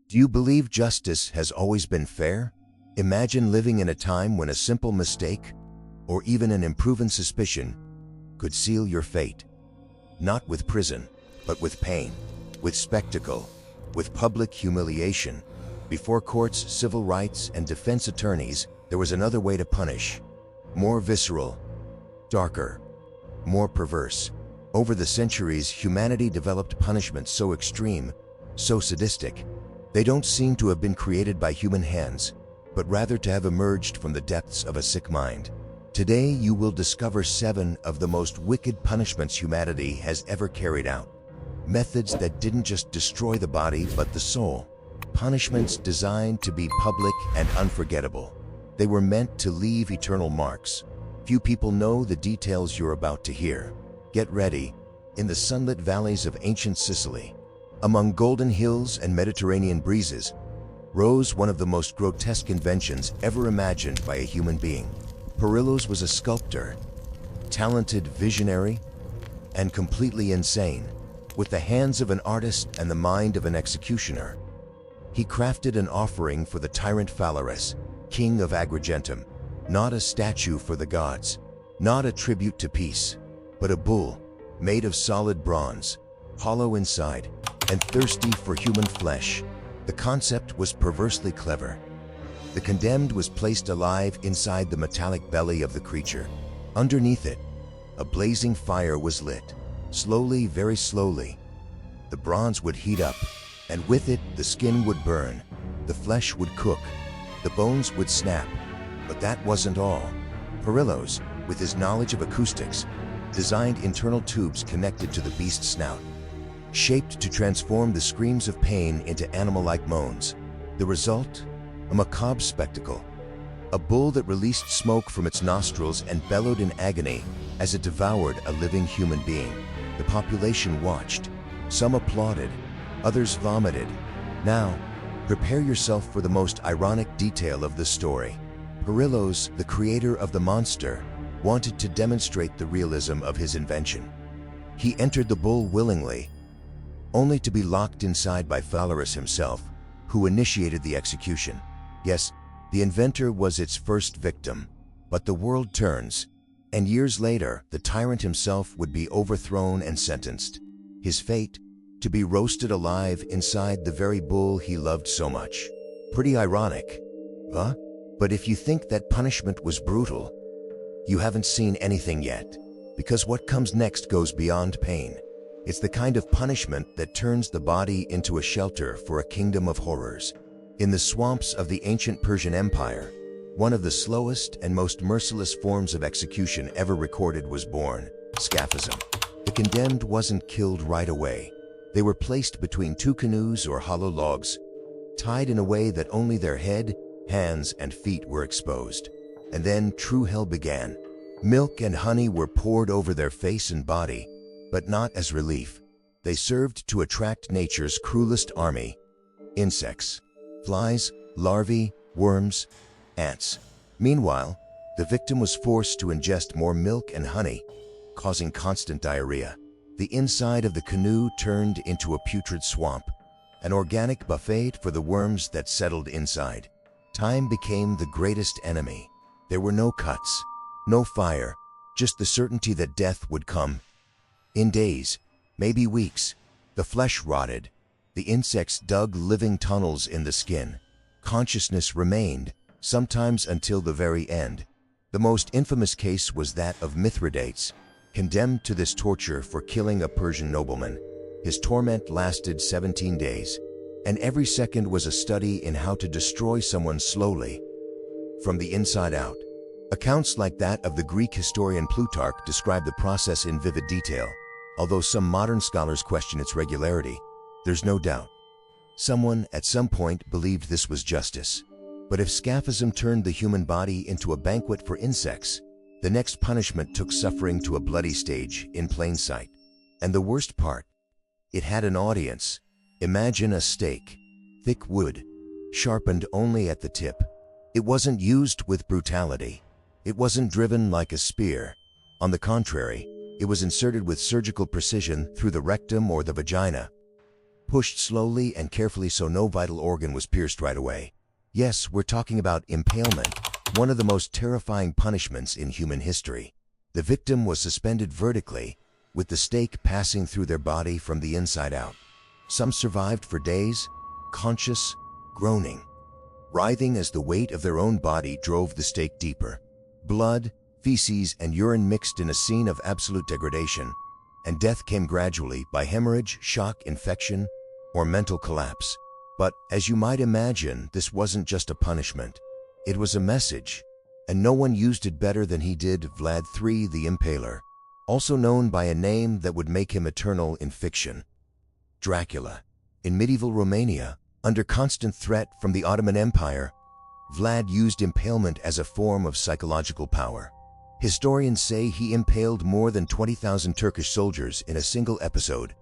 Do you believe justice has always been fair? Imagine living in a time when a simple mistake, or even an unproven suspicion, could seal your fate. Not with prison, but with pain, with spectacle, with public humiliation. Before courts, civil rights, and defense attorneys, there was another way to punish. More visceral, darker, more perverse. Over the centuries, humanity developed punishments so extreme, so sadistic. They don't seem to have been created by human hands, but rather to have emerged from the depths of a sick mind. Today, you will discover 7 of the most wicked punishments humanity has ever carried out. Methods that didn't just destroy the body, but the soul. Punishments designed to be public and unforgettable. They were meant to leave eternal marks. Few people know the details you're about to hear. Get ready. In the sunlit valleys of ancient Sicily, among golden hills and Mediterranean breezes, rose one of the most grotesque inventions ever imagined by a human being. Perillos was a sculptor, talented, visionary, and completely insane. With the hands of an artist and the mind of an executioner, he crafted an offering for the tyrant Phalaris, king of Agrigentum. Not a statue for the gods, not a tribute to peace, but a bull made of solid bronze, hollow inside, and thirsty for human flesh. The concept was perversely clever. The condemned was placed alive inside the metallic belly of the creature. Underneath it, a blazing fire was lit. Slowly, very slowly, the bronze would heat up, and with it, the skin would burn, the flesh would cook, the bones would snap. But that wasn't all. Perillos, with his knowledge of acoustics, designed internal tubes connected to the beast's snout, shaped to transform the screams of pain into animal-like moans. The result? A macabre spectacle. A bull that released smoke from its nostrils and bellowed in agony as it devoured a living human being. The population watched. Some applauded, others vomited. Now, prepare yourself for the most ironic detail of the story. Perillos, the creator of the monster, wanted to demonstrate the realism of his invention. He entered the bull willingly, only to be locked inside by Phalaris himself, who initiated the execution. Yes, the inventor was its first victim, but the world turns, and years later, the tyrant himself would be overthrown and sentenced. His fate? To be roasted alive inside the very bull he loved so much. Pretty ironic, huh? But if you think that punishment was brutal, you haven't seen anything yet, because what comes next goes beyond pain. It's the kind of punishment that turns the body into a shelter for a kingdom of horrors. In the swamps of the ancient Persian Empire, one of the slowest and most merciless forms of execution ever recorded was born: Scaphism. The condemned wasn't killed right away. They were placed between 2 canoes or hollow logs, tied in a way that only their head, hands, and feet were exposed. And then true hell began. Milk and honey were poured over their face and body, but not as relief. They served to attract nature's cruelest army: insects, flies, larvae, worms, ants. Meanwhile, the victim was forced to ingest more milk and honey, causing constant diarrhea. The inside of the canoe turned into a putrid swamp, an organic buffet for the worms that settled inside. Time became the greatest enemy. There were no cuts, no fire, just the certainty that death would come. In days, maybe weeks, the flesh rotted. The insects dug living tunnels in the skin. Consciousness remained, sometimes until the very end. The most infamous case was that of Mithridates, condemned to this torture for killing a Persian nobleman. His torment lasted 17 days, and every second was a study in how to destroy someone slowly, from the inside out. Accounts like that of the Greek historian Plutarch describe the process in vivid detail. Although some modern scholars question its regularity, there's no doubt someone at some point believed this was justice. But if Scaphism turned the human body into a banquet for insects, the next punishment took suffering to a bloody stage in plain sight. And the worst part, it had an audience. Imagine a stake, thick wood, sharpened only at the tip. It wasn't used with brutality. It wasn't driven like a spear. On the contrary, it was inserted with surgical precision through the rectum or the vagina. pushed slowly and carefully so no vital organ was pierced right away. Yes, we're talking about impalement, one of the most terrifying punishments in human history. The victim was suspended vertically, with the stake passing through their body from the inside out. Some survived for days, conscious, groaning, writhing as the weight of their own body drove the stake deeper. Blood, feces, and urine mixed in a scene of absolute degradation, and death came gradually by hemorrhage, shock, infection, or mental collapse. But, as you might imagine, this wasn't just a punishment. It was a message, and no one used it better than he did, Vlad III the Impaler, also known by a name that would make him eternal in fiction. Dracula. In medieval Romania, under constant threat from the Ottoman Empire, Vlad used impalement as a form of psychological power. Historians say he impaled more than 20,000 Turkish soldiers in a single episode,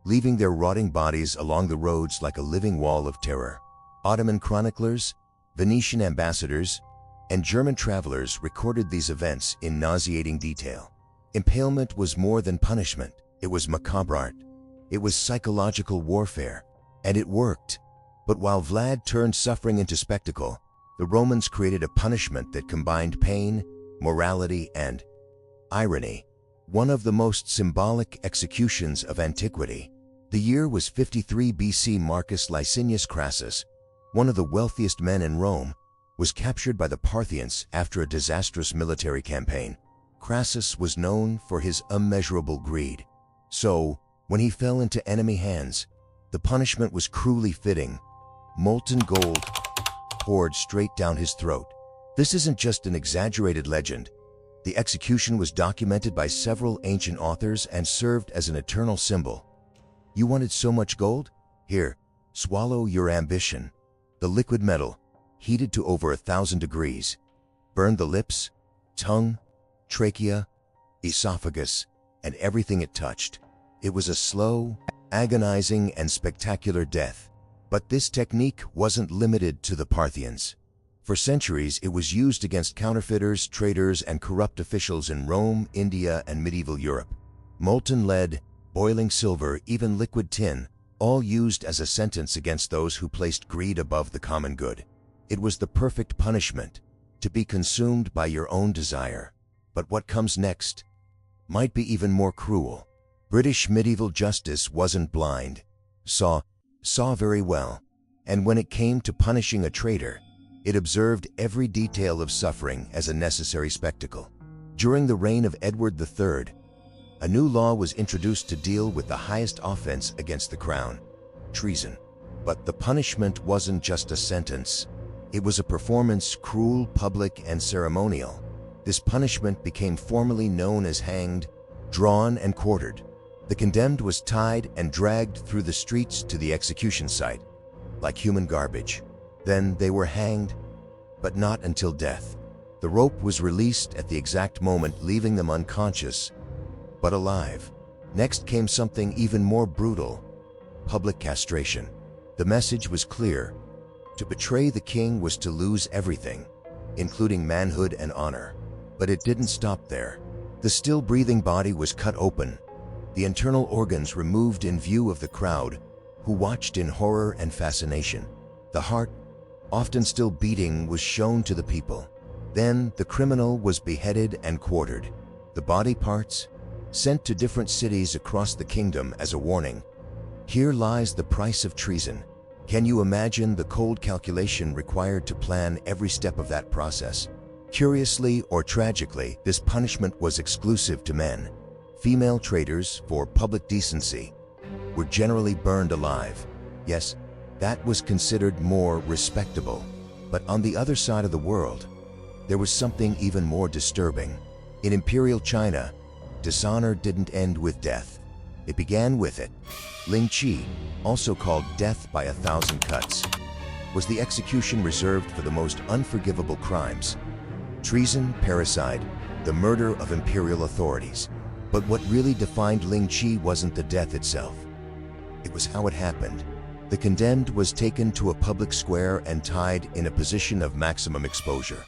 leaving their rotting bodies along the roads like a living wall of terror. Ottoman chroniclers, Venetian ambassadors, and German travelers recorded these events in nauseating detail. Impalement was more than punishment. It was macabre art. It was psychological warfare, and it worked. But while Vlad turned suffering into spectacle, the Romans created a punishment that combined pain, morality, and irony. One of the most symbolic executions of antiquity. The year was 53 BC. Marcus Licinius Crassus, one of the wealthiest men in Rome, was captured by the Parthians after a disastrous military campaign. Crassus was known for his immeasurable greed. So, when he fell into enemy hands, the punishment was cruelly fitting. Molten gold poured straight down his throat. This isn't just an exaggerated legend. The execution was documented by several ancient authors and served as an eternal symbol. You wanted so much gold? Here, swallow your ambition. The liquid metal, heated to over 1,000 degrees, burned the lips, tongue, trachea, esophagus, and everything it touched. It was a slow, agonizing, and spectacular death. But this technique wasn't limited to the Parthians. For centuries, it was used against counterfeiters, traitors, and corrupt officials in Rome, India, and medieval Europe. Molten lead, boiling silver, even liquid tin, all used as a sentence against those who placed greed above the common good. It was the perfect punishment, to be consumed by your own desire. But what comes next might be even more cruel. British medieval justice wasn't blind, saw very well, and when it came to punishing a traitor, it observed every detail of suffering as a necessary spectacle. During the reign of Edward III, a new law was introduced to deal with the highest offense against the crown, treason. But the punishment wasn't just a sentence. It was a performance, cruel, public, and ceremonial. This punishment became formally known as hanged, drawn, and quartered. The condemned was tied and dragged through the streets to the execution site, like human garbage. Then they were hanged, but not until death. The rope was released at the exact moment, leaving them unconscious, but alive. Next came something even more brutal: public castration. The message was clear. To betray the king was to lose everything, including manhood and honor. But it didn't stop there. The still breathing body was cut open, the internal organs removed in view of the crowd, who watched in horror and fascination. The heart, often still beating, was shown to the people. Then the criminal was beheaded and quartered. The body parts, sent to different cities across the kingdom as a warning. Here lies the price of treason. Can you imagine the cold calculation required to plan every step of that process? Curiously or tragically, this punishment was exclusive to men. Female traitors, for public decency, were generally burned alive. Yes, that was considered more respectable. But on the other side of the world, there was something even more disturbing. In imperial China, dishonor didn't end with death. It began with it. Lingchi, also called death by 1,000 cuts, was the execution reserved for the most unforgivable crimes: treason, parricide, the murder of imperial authorities. But what really defined Lingchi wasn't the death itself. It was how it happened. The condemned was taken to a public square and tied in a position of maximum exposure.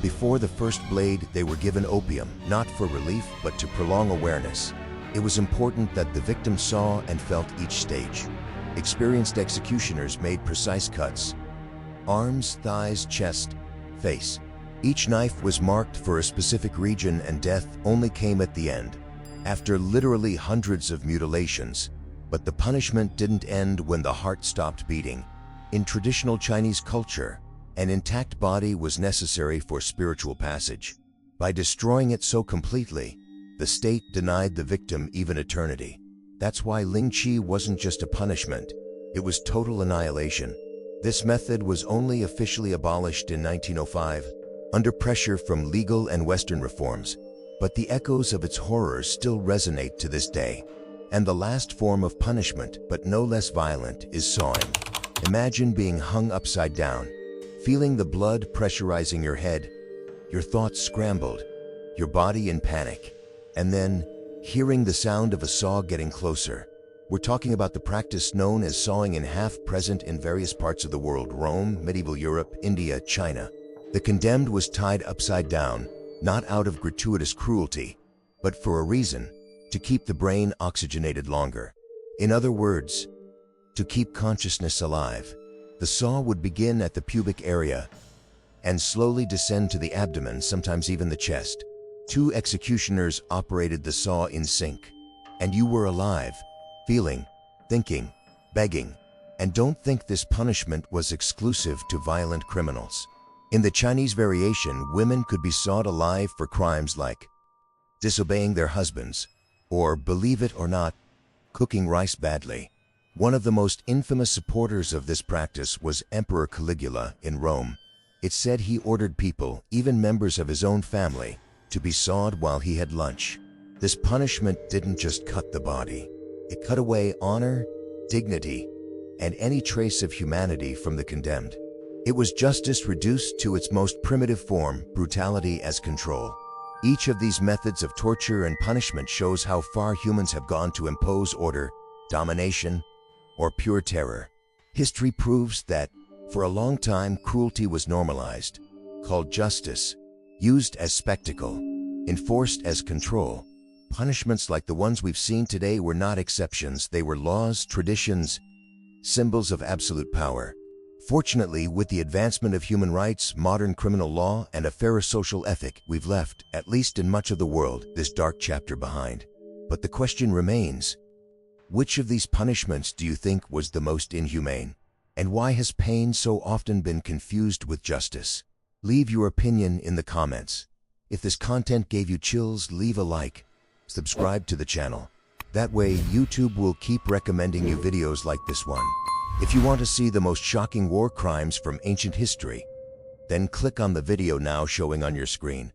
Before the first blade, they were given opium, not for relief, but to prolong awareness. It was important that the victim saw and felt each stage. Experienced executioners made precise cuts: arms, thighs, chest, face. Each knife was marked for a specific region, and death only came at the end, after literally hundreds of mutilations. But the punishment didn't end when the heart stopped beating. In traditional Chinese culture, an intact body was necessary for spiritual passage. By destroying it so completely, the state denied the victim even eternity. That's why Lingchi wasn't just a punishment, it was total annihilation. This method was only officially abolished in 1905, under pressure from legal and Western reforms, but the echoes of its horrors still resonate to this day. And the last form of punishment, but no less violent, is sawing. Imagine being hung upside down, feeling the blood pressurizing your head, your thoughts scrambled, your body in panic, and then hearing the sound of a saw getting closer. We're talking about the practice known as sawing in half, present in various parts of the world: Rome, medieval Europe, India, China. The condemned was tied upside down, not out of gratuitous cruelty, but for a reason: to keep the brain oxygenated longer. In other words, to keep consciousness alive. The saw would begin at the pubic area and slowly descend to the abdomen, sometimes even the chest. 2 executioners operated the saw in sync, and you were alive, feeling, thinking, begging. And don't think this punishment was exclusive to violent criminals. In the Chinese variation, women could be sawed alive for crimes like disobeying their husbands, or, believe it or not, cooking rice badly. One of the most infamous supporters of this practice was Emperor Caligula in Rome. It's said he ordered people, even members of his own family, to be sawed while he had lunch. This punishment didn't just cut the body. It cut away honor, dignity, and any trace of humanity from the condemned. It was justice reduced to its most primitive form: brutality as control. Each of these methods of torture and punishment shows how far humans have gone to impose order, domination, or pure terror. History proves that, for a long time, cruelty was normalized, called justice, used as spectacle, enforced as control. Punishments like the ones we've seen today were not exceptions. They were laws, traditions, symbols of absolute power. Fortunately, with the advancement of human rights, modern criminal law, and a fairer social ethic, we've left, at least in much of the world, this dark chapter behind. But the question remains: which of these punishments do you think was the most inhumane? And why has pain so often been confused with justice? Leave your opinion in the comments. If this content gave you chills, leave a like, subscribe to the channel. That way, YouTube will keep recommending you videos like this one. If you want to see the most shocking war crimes from ancient history, then click on the video now showing on your screen.